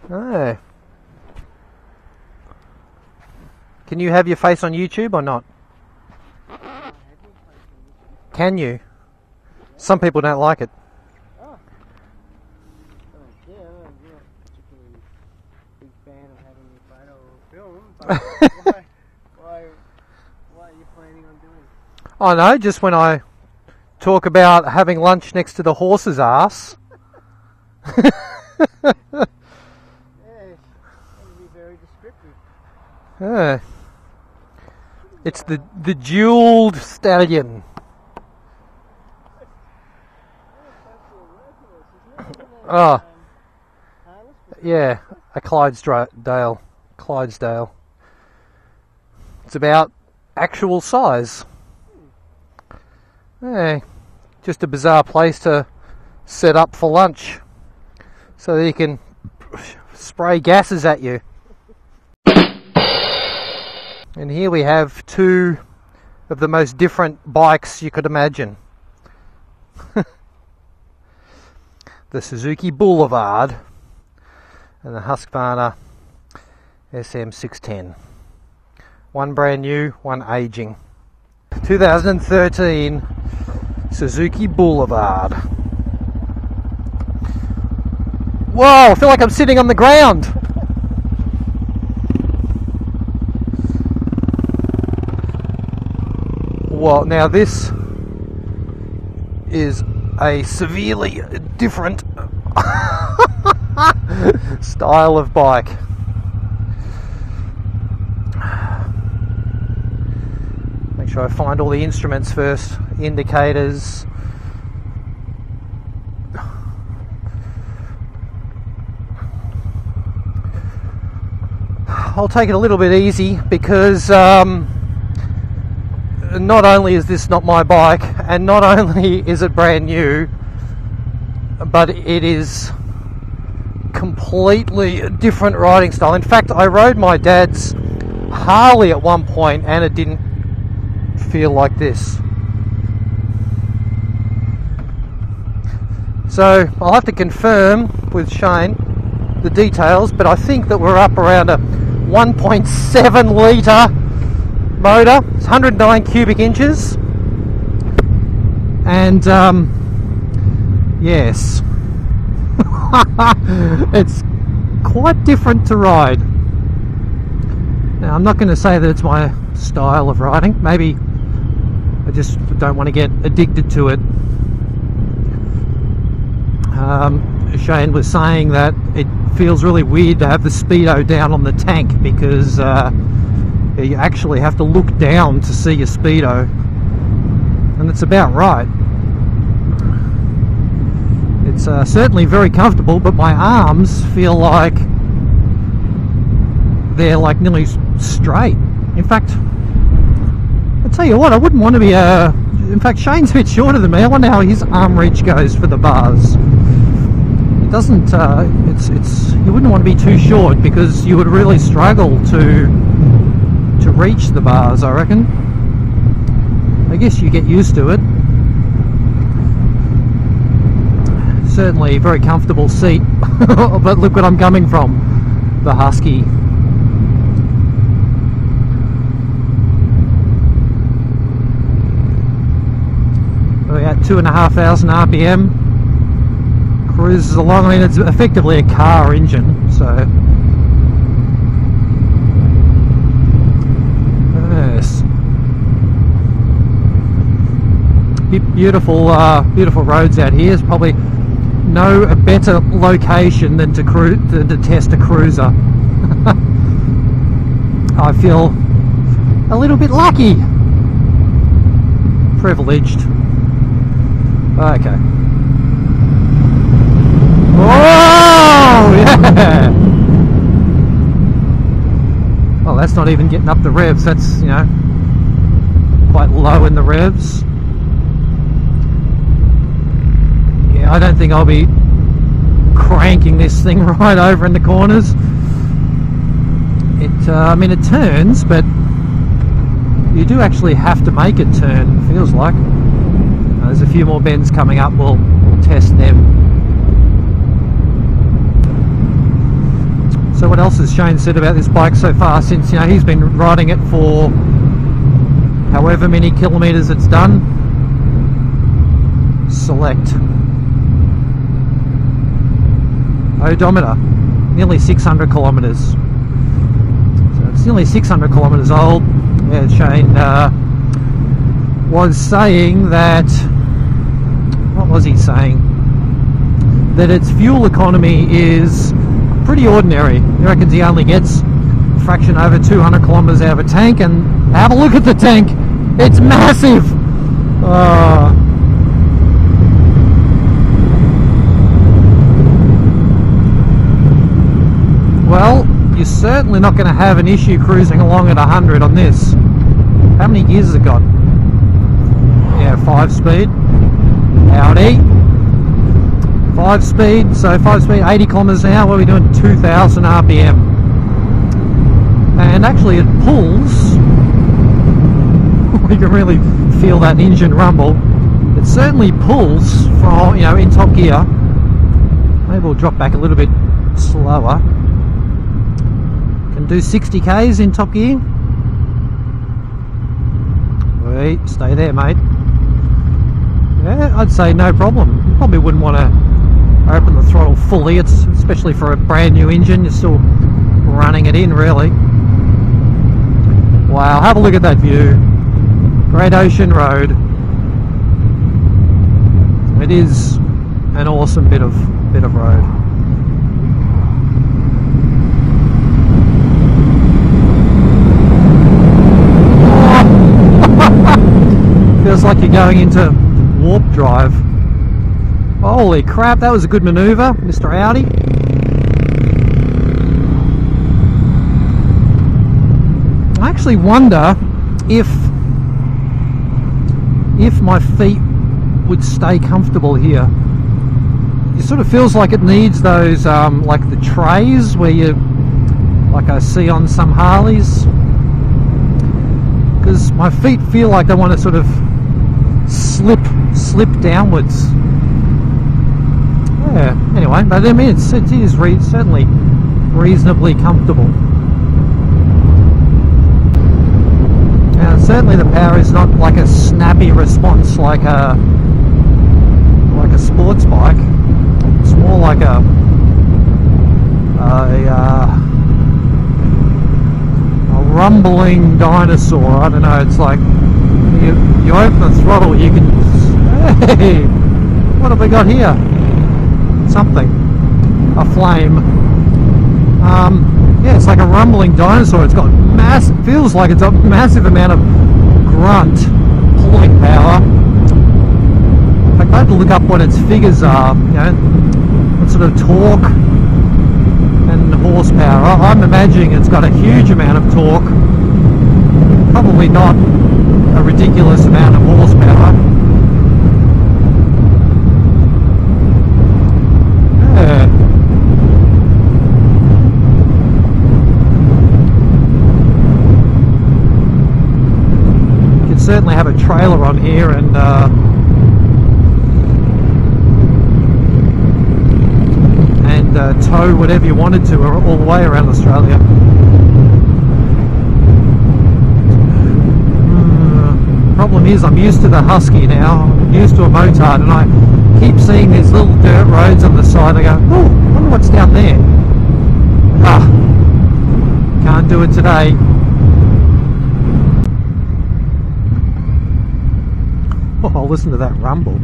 Oh. Can you have your face on YouTube or not? Can you? Some people don't like it. Oh. Yeah, I'm not particularly big fan of having your photo or film, but why are you planning on doing it? I know, just when I talk about having lunch next to the horse's ass. Yeah, it's going to be very descriptive. It's the jeweled stallion. Oh, yeah, a Clydesdale. It's about actual size. Yeah, just a bizarre place to set up for lunch so that you can spray gases at you. And here we have two of the most different bikes you could imagine. The Suzuki Boulevard and the Husqvarna SM610. One brand new, one aging. 2013 Suzuki Boulevard. Whoa, I feel like I'm sitting on the ground. Well, now this is a severely different style of bike. Make sure I find all the instruments first. Indicators. I'll take it a little bit easy because not only is this not my bike, and not only is it brand new, but it is completely different riding style. In fact, I rode my dad's Harley at one point and it didn't feel like this. So I'll have to confirm with Shane the details, but I think that we're up around a 1.7 litre motor. It's 109 cubic inches, and yes, it's quite different to ride. Now, I'm not going to say that it's my style of riding. Maybe I just don't want to get addicted to it. Shane was saying that it feels really weird to have the speedo down on the tank because you actually have to look down to see your speedo, and it's about right. It's certainly very comfortable, but my arms feel like they're like nearly straight. In fact, I tell you what, I wouldn't want to be in fact, Shane's a bit shorter than me. I wonder how his arm reach goes for the bars. It doesn't. It's you wouldn't want to be too short because you would really struggle to reach the bars, I reckon. I guess you get used to it. Certainly a very comfortable seat, but look what I'm coming from, the Husky. We're at 2,500 RPM. Cruises along. I mean, it's effectively a car engine, so yes. Beautiful, beautiful roads out here. There's probably no better location than to test a cruiser. I feel a little bit lucky, privileged. Okay. Oh yeah. Well, that's not even getting up the revs. That's, you know, quite low in the revs. Yeah, I don't think I'll be cranking this thing right over in the corners. I mean, it turns, but you do actually have to make it turn, it feels like. There's a few more bends coming up. We'll test them. So what else has Shane said about this bike so far, since, you know, he's been riding it for however many kilometres it's done? Select. Odometer, nearly 600 kilometres. So it's nearly 600 kilometres old. Yeah, Shane was saying that, what was he saying? That its fuel economy is pretty ordinary. He reckons he only gets a fraction over 200 kilometres out of a tank, and have a look at the tank. It's massive. Well, you're certainly not going to have an issue cruising along at 100 on this. How many gears has it got? Yeah, 5-speed. Howdy. 5-speed, so 5-speed, 80 kilometres an hour. What are we doing? 2,000 RPM. And actually, it pulls. We can really feel that engine rumble. It certainly pulls from, you know, in top gear. Maybe we'll drop back a little bit slower. Can do 60 k's in top gear. Wait, stay there, mate. Yeah, I'd say no problem. You probably wouldn't want to open the throttle fully. It's especially for a brand new engine. You're still running it in, really. Wow, have a look at that view. Great Ocean Road. It is an awesome bit of road. Feels like you're going into warp drive. Holy crap, that was a good manoeuvre, Mr. Audi. I actually wonder if my feet would stay comfortable here. It sort of feels like it needs those like the trays where you, like I see on some Harleys, because my feet feel like they want to sort of slip downwards. Yeah, anyway, but I mean, it is certainly reasonably comfortable. Now, certainly the power is not like a snappy response like a sports bike. It's more like a rumbling dinosaur. I don't know. It's like you open the throttle, you can. Hey, what have we got here? Something, a flame. Yeah, it's like a rumbling dinosaur. It's got feels like it's a massive amount of grunt pulling power. I had to look up what its figures are, you know, what sort of torque and horsepower. I'm imagining it's got a huge amount of torque, probably not a ridiculous amount of horsepower. Yeah. You can certainly have a trailer on here and tow whatever you wanted to all the way around Australia. Problem is, I'm used to the Husky now. I'm used to a motard, and I keep seeing these little dirt roads on the side. I go, oh, I wonder what's down there. Ah, can't do it today. Oh, listen to that rumble.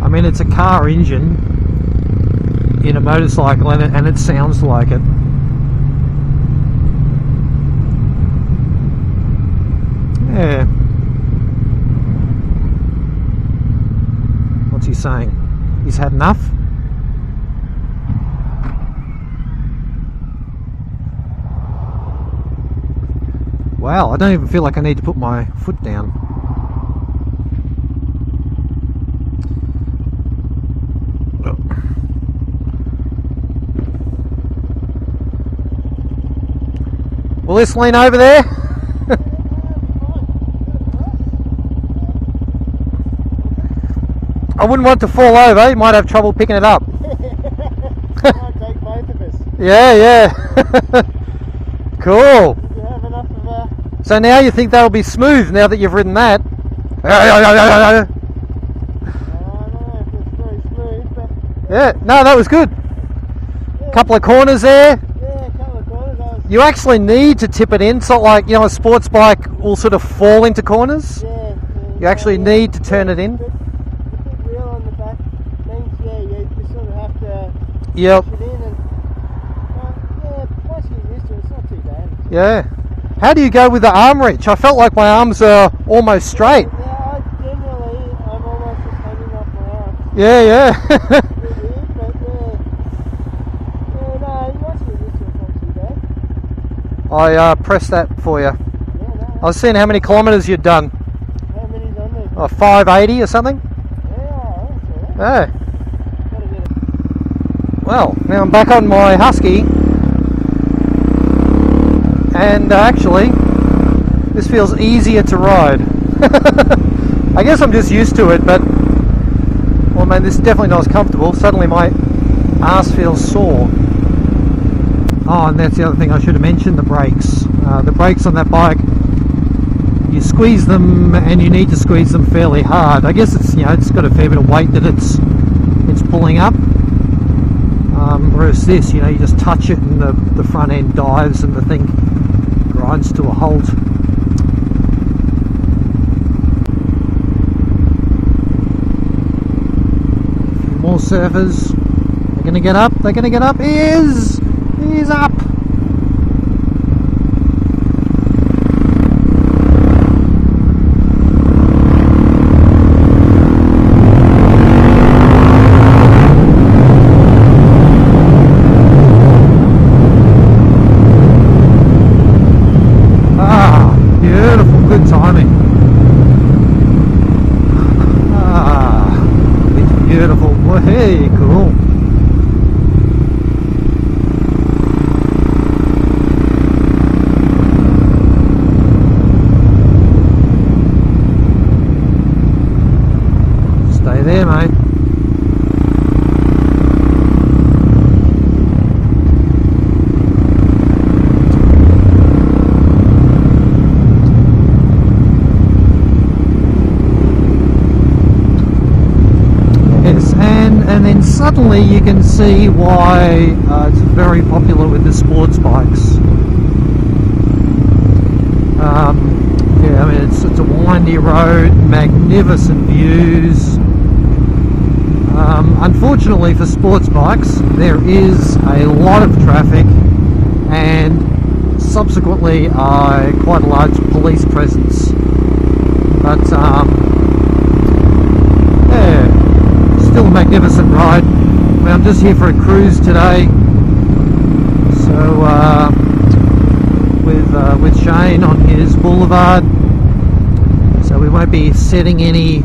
I mean, it's a car engine in a motorcycle, and it sounds like it. Yeah. What's he saying? He's had enough? Wow, I don't even feel like I need to put my foot down. Will this lean over there? I wouldn't want it to fall over. You might have trouble picking it up. Might take both of us. Yeah, yeah. Cool. Did you have enough of a... So now you think that'll be smooth now that you've ridden that? I don't know if it's very smooth, but... Yeah, no, that was good. Yeah. Couple of corners there. Yeah, a couple of corners. You actually need to tip it in. It's not like, you know, a sports bike will sort of fall into corners. Yeah. You actually need to turn it in. The big wheel on the back means, yeah, you sort of have to Yep. push it in and... yeah, once you get used to it, it's not too bad. Yeah. How do you go with the arm reach? I felt like my arms are almost straight. Yeah, I'm almost just hanging off my arms. Yeah, yeah. But yeah, no, once you get used to it, it's not too bad. I pressed that for you. Yeah, no. I was seeing how many kilometres you'd done. How many's on there? 580 or something? Yeah, that's alright. Yeah. Gotta get it. Well, now I'm back on my Husky. And actually, this feels easier to ride. I guess I'm just used to it, but... well, man, this is definitely not as comfortable. Suddenly my ass feels sore. Oh, and that's the other thing I should have mentioned, the brakes. The brakes on that bike, you squeeze them and you need to squeeze them fairly hard. I guess it's, you know, it's got a fair bit of weight that it's pulling up. Whereas this, you know, you just touch it and the front end dives and the thing grinds to a halt. More surfers. They're going to get up. They're going to get up. He's up. Beautiful, good timing. It's beautiful. Well, hey, cool. Stay there, mate. And then suddenly you can see why it's very popular with the sports bikes. Yeah, I mean it's a windy road, magnificent views. Unfortunately for sports bikes, there is a lot of traffic and subsequently quite a large police presence. But yeah. Still a magnificent ride. I mean, I'm just here for a cruise today, so with Shane on his Boulevard, so we won't be setting any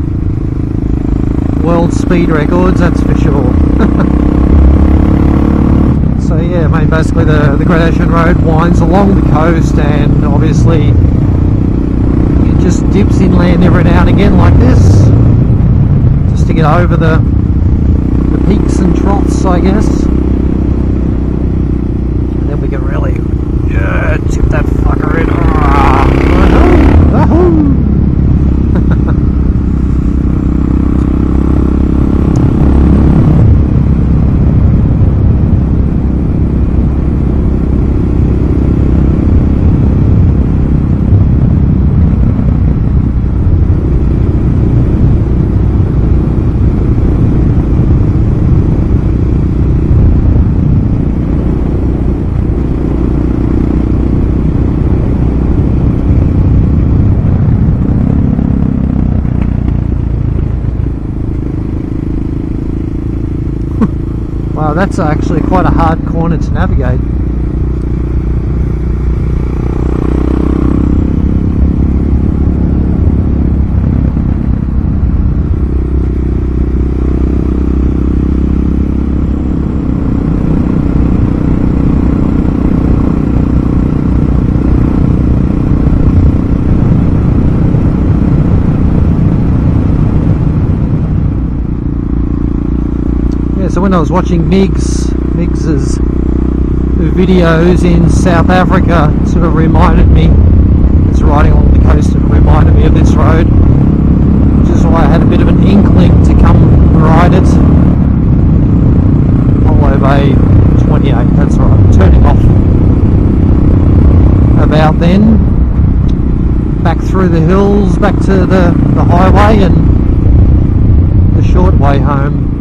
world speed records, that's for sure. So yeah, I mean basically the Great Ocean Road winds along the coast, and obviously it just dips inland every now and again like this, to get over the peaks and troughs, I guess. And then we can really tip that fucker in. Wow, that's actually quite a hard corner to navigate. So when I was watching Migs's videos in South Africa, it sort of reminded me, it's riding along the coast, and it reminded me of this road, which is why I had a bit of an inkling to come and ride it. Hollow Bay 28, that's right, turning off about then, back through the hills, back to the highway and the short way home.